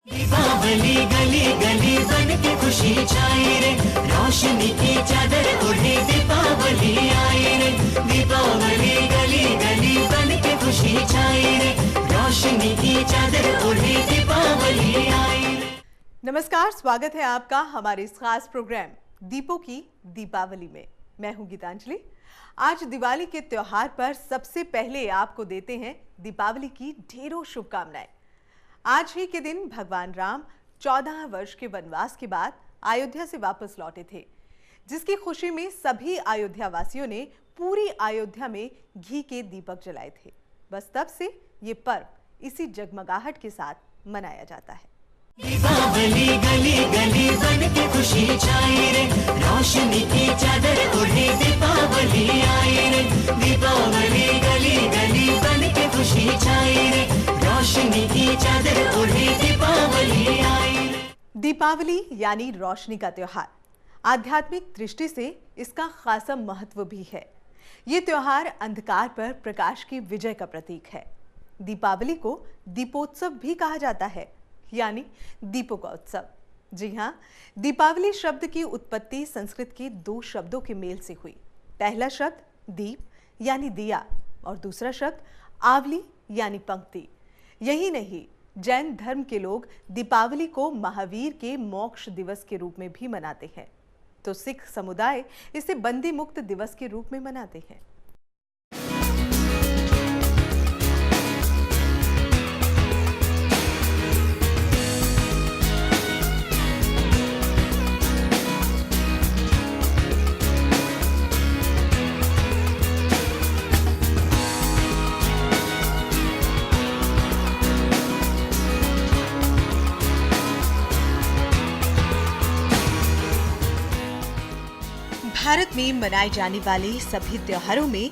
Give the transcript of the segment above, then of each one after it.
दीपावली गली गली बन के खुशी छाई रे, रोशनी की चादर ओढ़े दीपावली आई रे। दीपावली गली गली बन के खुशी छाई रे, रोशनी की चादर ओढ़े दीपावली आई रे। नमस्कार, स्वागत है आपका हमारे इस खास प्रोग्राम दीपों की दीपावली में। मैं हूं गीतांजलि। आज दिवाली के त्योहार पर सबसे पहले आपको देते हैं दीपावली की ढेरों शुभकामनाएं। आज ही के दिन भगवान राम 14 वर्ष के वनवास के बाद अयोध्या से वापस लौटे थे, जिसकी खुशी में सभी अयोध्या वासियों ने पूरी अयोध्या में घी के दीपक जलाए थे। बस तब से ये पर्व इसी जगमगाहट के साथ मनाया जाता है। दीपावली गली गली बन के खुशी छाई रे, रोशनी की चादर ओढ़े दीपावली आई रे। दीपावली गली गली बन के खुशी छाई रे, रोशनी की चादर ओढ़े दीपावली आई रे। दीपावली यानी रोशनी का त्योहार। आध्यात्मिक दृष्टि से इसका खासा महत्व भी है। ये त्योहार अंधकार पर प्रकाश की विजय का प्रतीक है। दीपावली को दीपोत्सव भी कहा जाता है, यानी दीपों का उत्सव। जी हाँ, दीपावली शब्द की उत्पत्ति संस्कृत के दो शब्दों के मेल से हुई। पहला शब्द दीप यानी दिया और दूसरा शब्द आवली यानी पंक्ति। यही नहीं, जैन धर्म के लोग दीपावली को महावीर के मोक्ष दिवस के रूप में भी मनाते हैं, तो सिख समुदाय इसे बंदी मुक्त दिवस के रूप में मनाते हैं। भारत में मनाए जाने वाले सभी त्योहारों में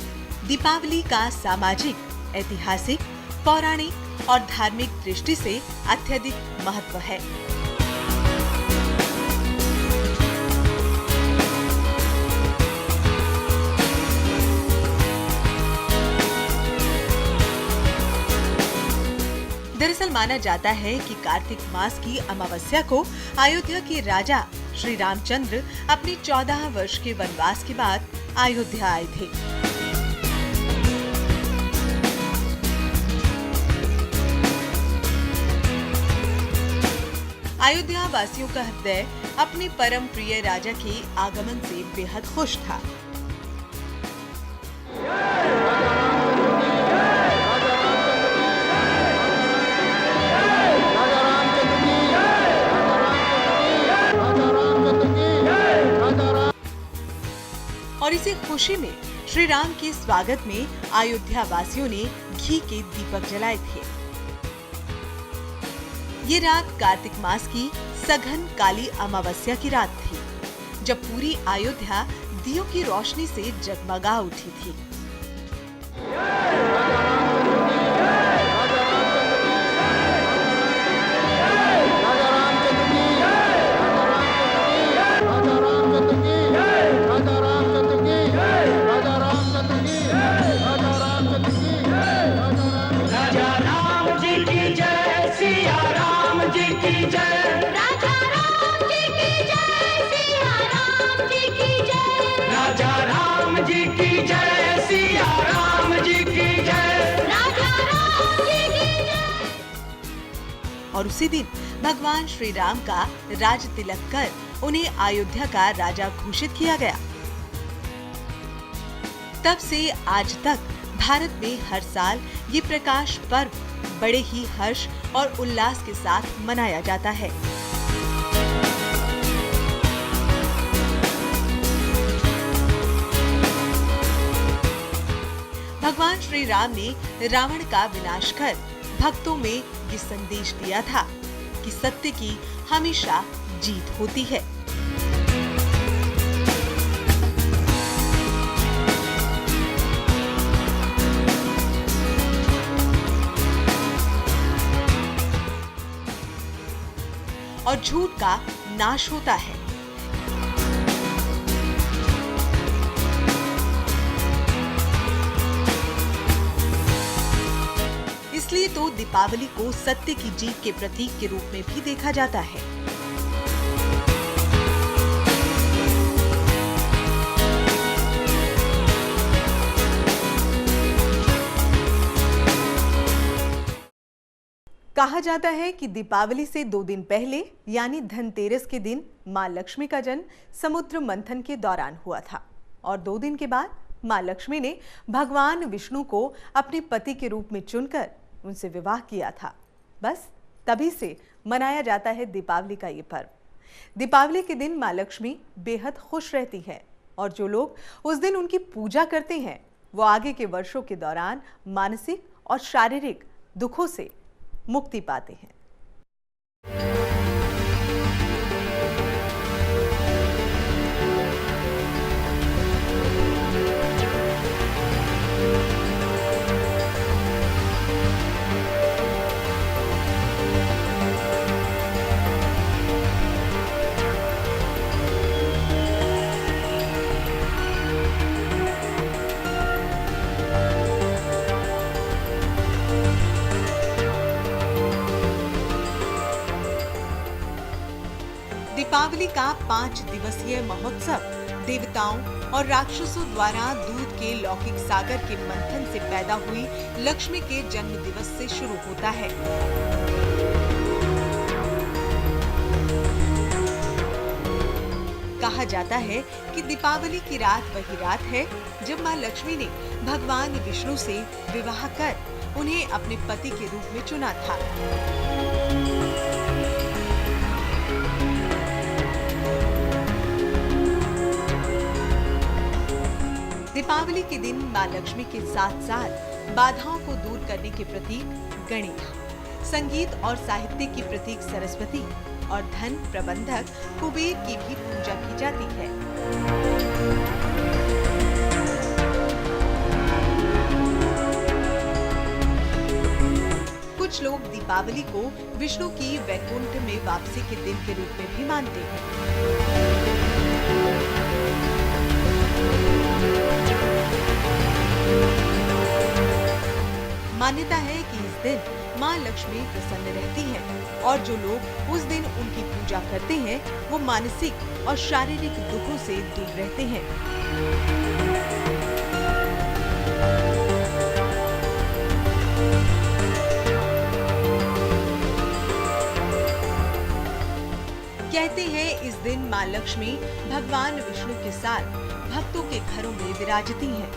दीपावली का सामाजिक, ऐतिहासिक, पौराणिक और धार्मिक दृष्टि से अत्यधिक महत्व है। दरअसल माना जाता है कि कार्तिक मास की अमावस्या को अयोध्या के राजा श्री रामचंद्र अपने 14 वर्ष के वनवास के बाद अयोध्या आए थे। अयोध्या वासियों का हृदय अपने परम प्रिय राजा के आगमन से बेहद खुश था। और इसी खुशी में श्री राम के स्वागत में अयोध्या वासियों ने घी के दीपक जलाए थे। ये रात कार्तिक मास की सघन काली अमावस्या की रात थी, जब पूरी अयोध्या दियों की रोशनी से जगमगा उठी थी। और उसी दिन भगवान श्री राम का राज तिलक कर उन्हें अयोध्या का राजा घोषित किया गया। तब से आज तक भारत में हर साल ये प्रकाश पर्व बड़े ही हर्ष और उल्लास के साथ मनाया जाता है। भगवान श्री राम ने रावण का विनाश कर भक्तों में ये संदेश दिया था कि सत्य की हमेशा जीत होती है। और झूठ का नाश होता है। इसलिए तो दीपावली को सत्य की जीत के प्रतीक के रूप में भी देखा जाता है। कहा जाता है कि दीपावली से 2 दिन पहले यानी धनतेरस के दिन मां लक्ष्मी का जन्म समुद्र मंथन के दौरान हुआ था और 2 दिन के बाद मां लक्ष्मी ने भगवान विष्णु को अपने पति के रूप में चुनकर उनसे विवाह किया था। बस तभी से मनाया जाता है दीपावली का ये पर्व। दीपावली के दिन मां लक्ष्मी बेहद खुश रहती है और जो लोग उस दिन उनकी पूजा करते हैं वो आगे के वर्षों के दौरान मानसिक और शारीरिक दुखों से मुक्ति पाते हैं। दीपावली का 5 दिवसीय महोत्सव देवताओं और राक्षसों द्वारा दूध के लौकिक सागर के मंथन से पैदा हुई लक्ष्मी के जन्म दिवस से शुरू होता है। कहा जाता है कि दीपावली की रात वही रात है जब मां लक्ष्मी ने भगवान विष्णु से विवाह कर उन्हें अपने पति के रूप में चुना था। दीपावली के दिन मां लक्ष्मी के साथ साथ बाधाओं को दूर करने के प्रतीक गणेश, संगीत और साहित्य की प्रतीक सरस्वती और धन प्रबंधक कुबेर की भी पूजा की जाती है। कुछ लोग दीपावली को विष्णु की वैकुंठ में वापसी के दिन के रूप में भी मानते हैं। मान्यता है कि इस दिन मां लक्ष्मी प्रसन्न रहती हैं और जो लोग उस दिन उनकी पूजा करते हैं वो मानसिक और शारीरिक दुखों से दूर रहते हैं। कहते हैं इस दिन मां लक्ष्मी भगवान विष्णु के साथ भक्तों के घरों में विराजती हैं।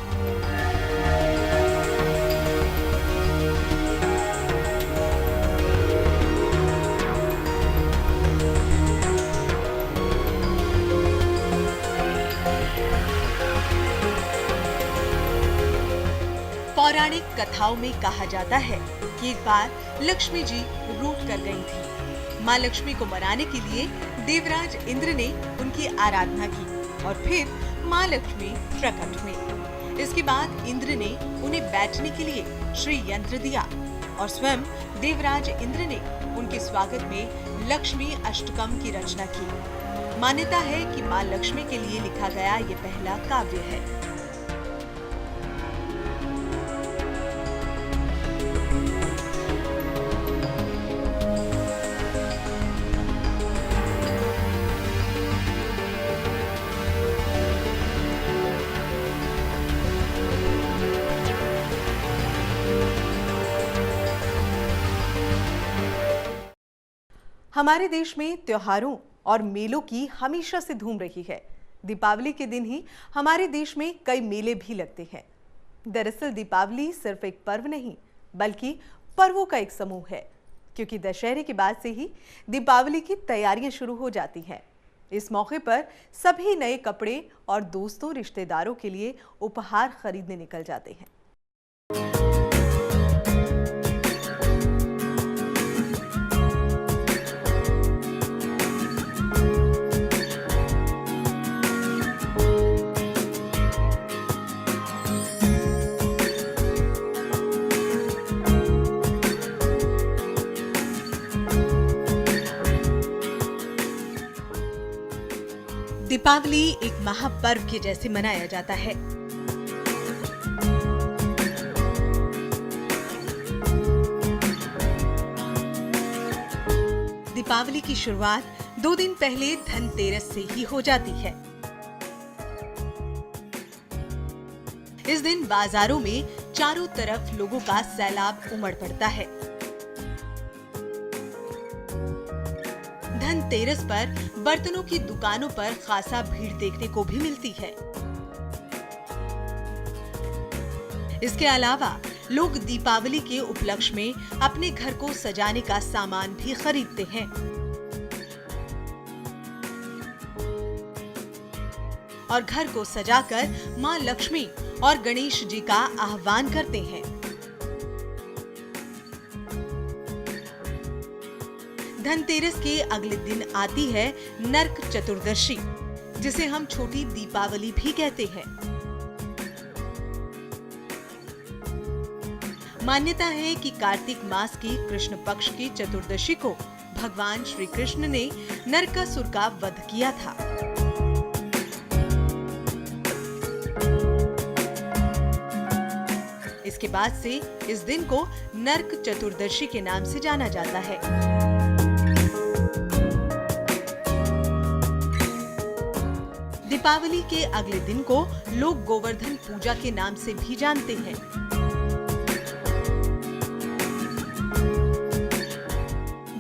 पौराणिक कथाओं में कहा जाता है कि एक बार लक्ष्मी जी रूठ कर गई थी। मां लक्ष्मी को मनाने के लिए देवराज इंद्र ने उनकी आराधना की और फिर मां लक्ष्मी प्रकट हुई। इसके बाद इंद्र ने उन्हें बैठने के लिए श्री यंत्र दिया और स्वयं देवराज इंद्र ने उनके स्वागत में लक्ष्मी अष्टकम की रचना की। मान्यता है कि मां लक्ष्मी के लिए लिखा गया ये पहला काव्य है। हमारे देश में त्योहारों और मेलों की हमेशा से धूम रही है। दीपावली के दिन ही हमारे देश में कई मेले भी लगते हैं। दरअसल दीपावली सिर्फ एक पर्व नहीं बल्कि पर्वों का एक समूह है, क्योंकि दशहरे के बाद से ही दीपावली की तैयारियां शुरू हो जाती हैं। इस मौके पर सभी नए कपड़े और दोस्तों रिश्तेदारों के लिए उपहार खरीदने निकल जाते हैं। दीपावली एक महापर्व के जैसे मनाया जाता है। दीपावली की शुरुआत 2 दिन पहले धनतेरस से ही हो जाती है। इस दिन बाजारों में चारों तरफ लोगों का सैलाब उमड़ पड़ता है। धनतेरस पर बर्तनों की दुकानों पर खासा भीड़ देखने को भी मिलती है। इसके अलावा लोग दीपावली के उपलक्ष्य में अपने घर को सजाने का सामान भी खरीदते हैं और घर को सजाकर मां लक्ष्मी और गणेश जी का आह्वान करते हैं। धनतेरस के अगले दिन आती है नरक चतुर्दशी, जिसे हम छोटी दीपावली भी कहते हैं। मान्यता है कि कार्तिक मास की कृष्ण पक्ष की चतुर्दशी को भगवान श्री कृष्ण ने नरकासुर का वध किया था। इसके बाद से इस दिन को नरक चतुर्दशी के नाम से जाना जाता है। दीपावली के अगले दिन को लोग गोवर्धन पूजा के नाम से भी जानते हैं।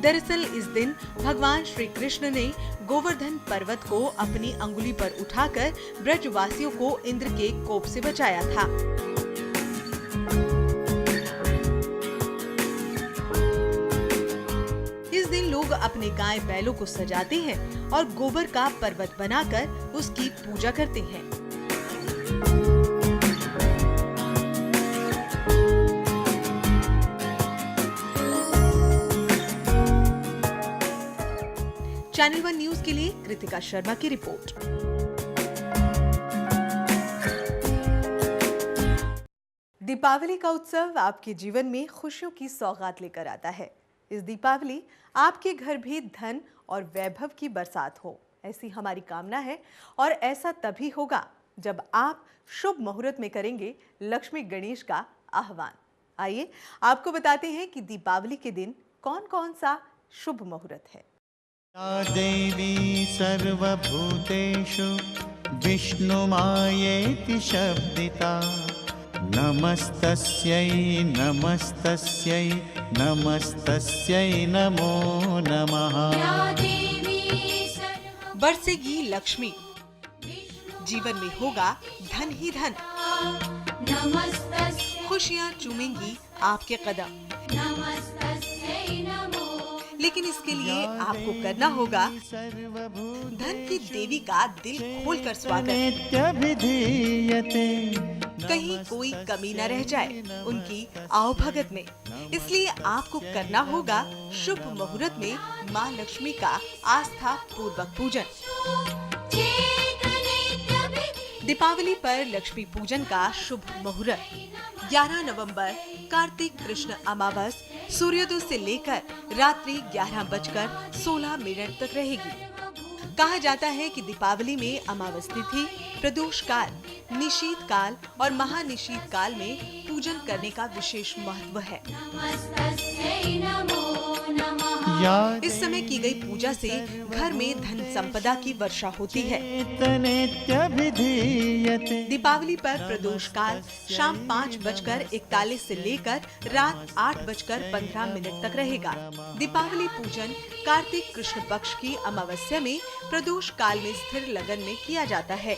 दरअसल इस दिन भगवान श्री कृष्ण ने गोवर्धन पर्वत को अपनी अंगुली पर उठाकर ब्रजवासियों को इंद्र के कोप से बचाया था। इस दिन लोग अपने गाय बैलों को सजाते हैं और गोबर का पर्वत बनाकर उसकी पूजा करते हैं। चैनल 1 न्यूज के लिए कृतिका शर्मा की रिपोर्ट। दीपावली का उत्सव आपके जीवन में खुशियों की सौगात लेकर आता है। इस दीपावली आपके घर भी धन और वैभव की बरसात हो, ऐसी हमारी कामना है। और ऐसा तभी होगा जब आप शुभ मुहूर्त में करेंगे लक्ष्मी गणेश का आह्वान। आइए आपको बताते हैं कि दीपावली के दिन कौन कौन सा शुभ मुहूर्त है। या देवी सर्वभूतेषु विष्णुमायेति शब्दिता नमस्तस्यै नमस्तस्यै नमस्तस्यै नमो नमः। बरसेगी लक्ष्मी, जीवन में होगा धन ही धन, खुशियाँ चूमेंगी आपके कदम। लेकिन इसके लिए आपको करना होगा धन की देवी का दिल खोलकर स्वागत। कहीं कोई कमी न रह जाए उनकी आवभगत में। इसलिए आपको करना होगा शुभ मुहूर्त में मां लक्ष्मी का आस्था पूर्वक पूजन। दीपावली पर लक्ष्मी पूजन का शुभ मुहूर्त 11 नवंबर कार्तिक कृष्ण अमावस सूर्योदय से लेकर रात्रि 11:16 तक रहेगी। कहा जाता है कि दीपावली में अमावस तिथि, प्रदोष काल, निशीत काल और महानिशीत काल में पूजन करने का विशेष महत्व है। इस समय की गई पूजा से घर में धन संपदा की वर्षा होती है। दीपावली पर प्रदोष काल शाम 5:41 से लेकर रात 8:15 तक रहेगा। दीपावली पूजन कार्तिक कृष्ण पक्ष की अमावस्या में प्रदोष काल में स्थिर लगन में किया जाता है,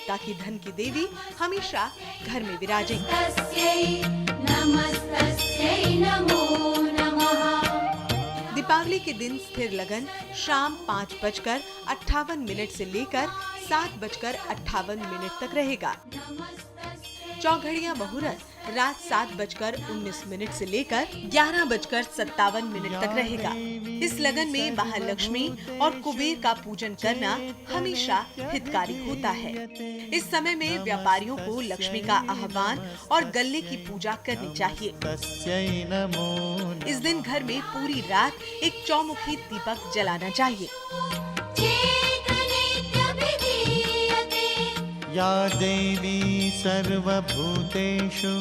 ताकि धन की देवी हमेशा घर में विराजे। दीपावली के दिन स्थिर लगन शाम 5:58 से लेकर 7:58 तक रहेगा। चौघड़िया मुहूर्त रात 7:19 से लेकर 11:57 तक रहेगा। इस लगन में महालक्ष्मी और कुबेर का पूजन करना हमेशा हितकारी होता है। इस समय में व्यापारियों को लक्ष्मी का आह्वान और गल्ले की पूजा करनी चाहिए। इस दिन घर में पूरी रात एक चौमुखी दीपक जलाना चाहिए। या देवी सर्वभूतेषु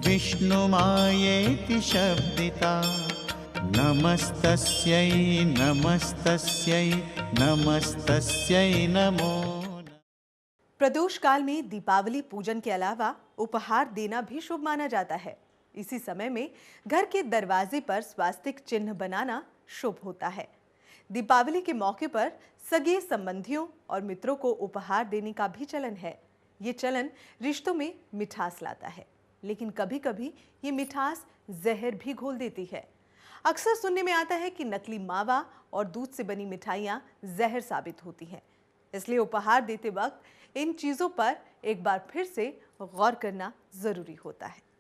विष्णुमायेति शब्दिता नमस्तस्यै नमस्तस्यै नमस्तस्यै नमो नमः। प्रदोष काल में दीपावली पूजन के अलावा उपहार देना भी शुभ माना जाता है। इसी समय में घर के दरवाजे पर स्वास्तिक चिन्ह बनाना शुभ होता है। दीपावली के मौके पर सगे संबंधियों और मित्रों को उपहार देने का भी चलन है। ये चलन रिश्तों में मिठास लाता है, लेकिन कभी-कभी ये मिठास जहर भी घोल देती है। अक्सर सुनने में आता है कि नकली मावा और दूध से बनी मिठाइयाँ जहर साबित होती हैं। इसलिए उपहार देते वक्त इन चीज़ों पर एक बार फिर से गौर करना जरूरी होता है।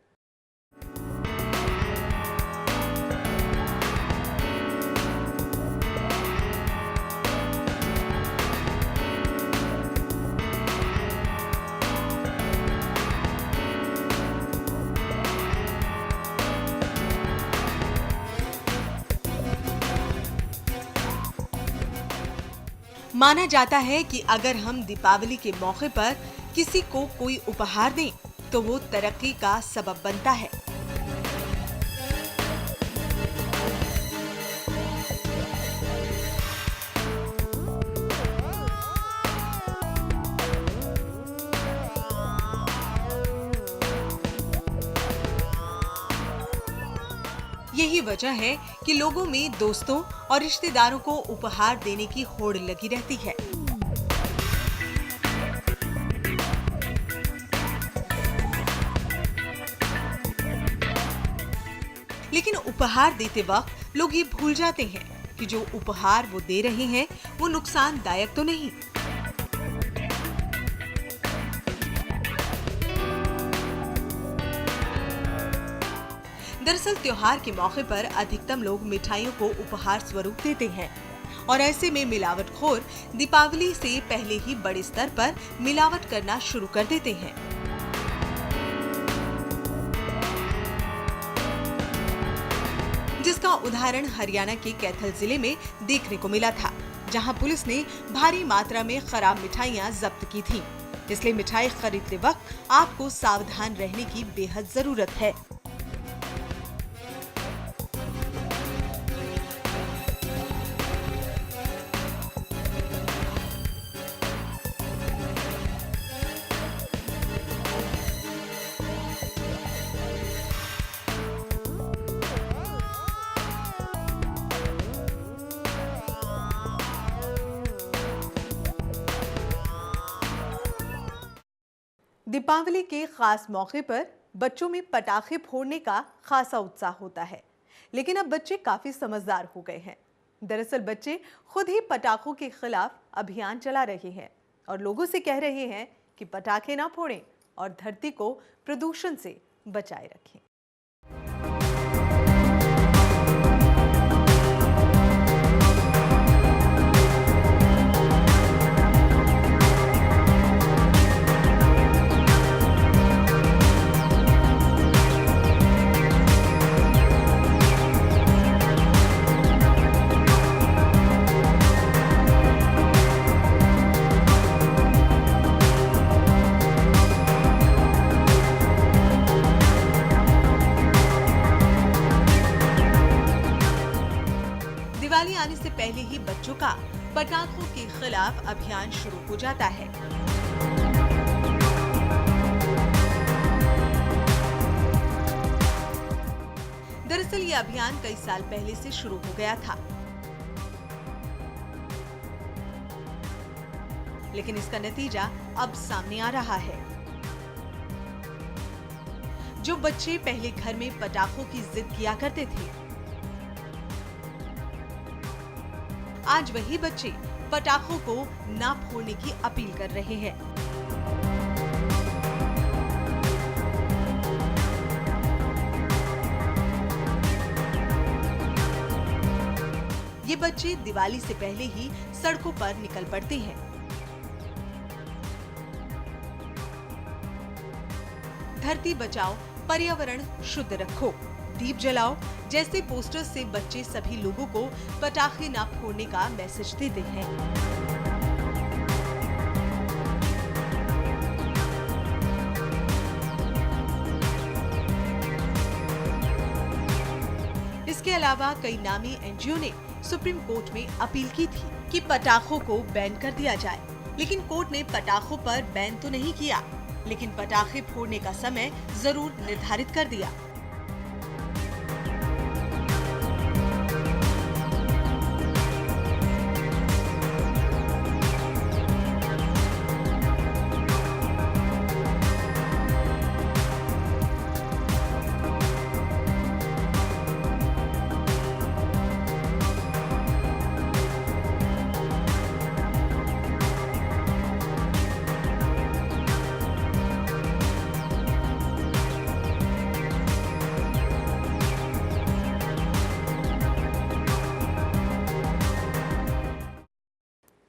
माना जाता है कि अगर हम दीपावली के मौके पर किसी को कोई उपहार दें तो वो तरक्की का सबब बनता है। यही वजह है कि लोगों में दोस्तों और रिश्तेदारों को उपहार देने की होड़ लगी रहती है। लेकिन उपहार देते वक्त लोग ये भूल जाते हैं कि जो उपहार वो दे रहे हैं वो नुकसानदायक तो नहीं। दरअसल त्योहार के मौके पर अधिकतम लोग मिठाइयों को उपहार स्वरूप देते हैं और ऐसे में मिलावटखोर दीपावली से पहले ही बड़े स्तर पर मिलावट करना शुरू कर देते हैं। जिसका उदाहरण हरियाणा के कैथल जिले में देखने को मिला था, जहां पुलिस ने भारी मात्रा में खराब मिठाइयां जब्त की थी। इसलिए मिठाई खरीदते वक्त आपको सावधान रहने की बेहद जरूरत है। दीपावली के खास मौके पर बच्चों में पटाखे फोड़ने का खासा उत्साह होता है, लेकिन अब बच्चे काफी समझदार हो गए हैं। दरअसल बच्चे खुद ही पटाखों के खिलाफ अभियान चला रहे हैं और लोगों से कह रहे हैं कि पटाखे ना फोड़ें और धरती को प्रदूषण से बचाए रखें। दिवाली आने से पहले ही बच्चों का पटाखों के खिलाफ अभियान शुरू हो जाता है। दरअसल ये अभियान कई साल पहले से शुरू हो गया था, लेकिन इसका नतीजा अब सामने आ रहा है। जो बच्चे पहले घर में पटाखों की जिद किया करते थे, आज वही बच्चे पटाखों को ना फोड़ने की अपील कर रहे हैं। ये बच्चे दिवाली से पहले ही सड़कों पर निकल पड़ते हैं। धरती बचाओ, पर्यावरण शुद्ध रखो, दीप जलाओ जैसे पोस्टर्स से बच्चे सभी लोगों को पटाखे ना फोड़ने का मैसेज देते हैं। इसके इसके अलावा कई नामी एनजीओ ने सुप्रीम कोर्ट में अपील की थी कि पटाखों को बैन कर दिया जाए, लेकिन कोर्ट ने पटाखों पर बैन तो नहीं किया, लेकिन पटाखे फोड़ने का समय जरूर निर्धारित कर दिया।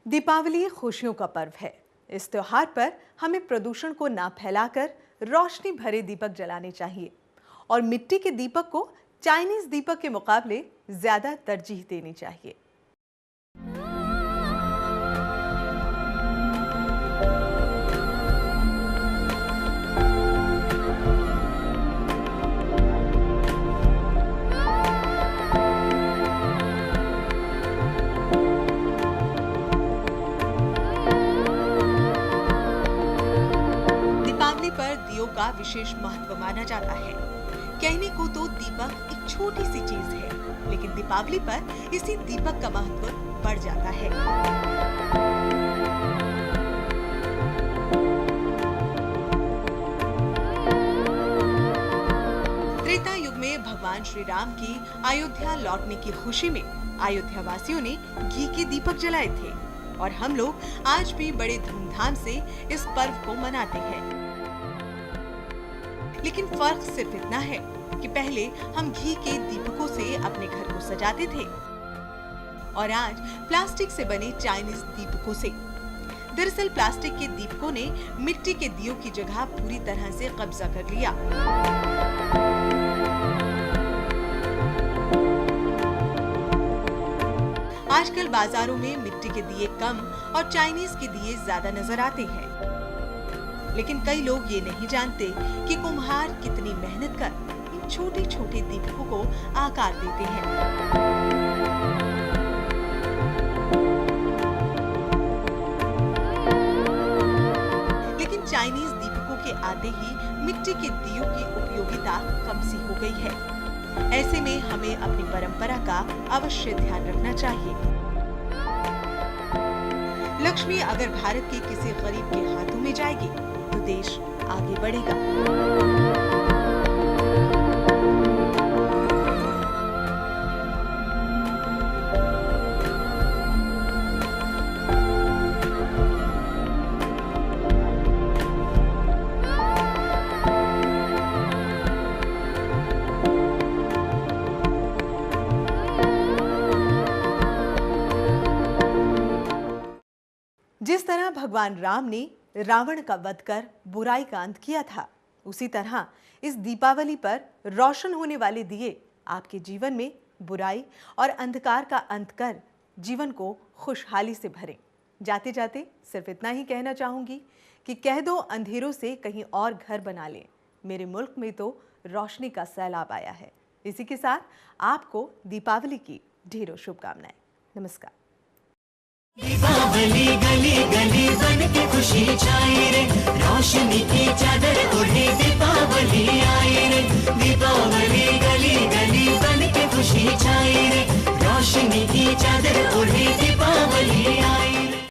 दीपावली खुशियों का पर्व है। इस त्योहार पर हमें प्रदूषण को ना फैलाकर रोशनी भरे दीपक जलाने चाहिए और मिट्टी के दीपक को चाइनीज दीपक के मुकाबले ज्यादा तरजीह देनी चाहिए। पर दियों का विशेष महत्व माना जाता है। कहने को तो दीपक एक छोटी सी चीज है, लेकिन दीपावली पर इसी दीपक का महत्व बढ़ जाता है। त्रेता युग में भगवान श्री राम की अयोध्या लौटने की खुशी में अयोध्या वासियों ने घी के दीपक जलाए थे और हम लोग आज भी बड़े धूमधाम से इस पर्व को मनाते हैं। लेकिन फर्क सिर्फ इतना है कि पहले हम घी के दीपकों से अपने घर को सजाते थे और आज प्लास्टिक से बने चाइनीज दीपकों से। दरअसल प्लास्टिक के दीपकों ने मिट्टी के दियों की जगह पूरी तरह से कब्जा कर लिया। आजकल बाजारों में मिट्टी के दिए कम और चाइनीज के दिए ज्यादा नजर आते हैं, लेकिन कई लोग ये नहीं जानते कि कुम्हार कितनी मेहनत कर इन छोटे छोटे दीपकों को आकार देते हैं। लेकिन चाइनीज दीपकों के आते ही मिट्टी के दियों की उपयोगिता कम सी हो गई है। ऐसे में हमें अपनी परंपरा का अवश्य ध्यान रखना चाहिए। लक्ष्मी अगर भारत के किसी गरीब के हाथों में जाएगी तो देश आगे बढ़ेगा। जिस तरह भगवान राम ने रावण का वध कर बुराई का अंत किया था, उसी तरह इस दीपावली पर रोशन होने वाले दिए आपके जीवन में बुराई और अंधकार का अंत कर जीवन को खुशहाली से भरें। जाते जाते सिर्फ इतना ही कहना चाहूंगी कि कह दो अंधेरों से कहीं और घर बना लें, मेरे मुल्क में तो रोशनी का सैलाब आया है। इसी के साथ आपको दीपावली की ढेरों शुभकामनाएं। नमस्कार। दीपावली गली गली बन के खुशी छाई रे, रोशनी की चादर ओढ़े दीपावली आई रे। दीपावली गली गली बन के खुशी छाई रे, रोशनी की चादर ओढ़े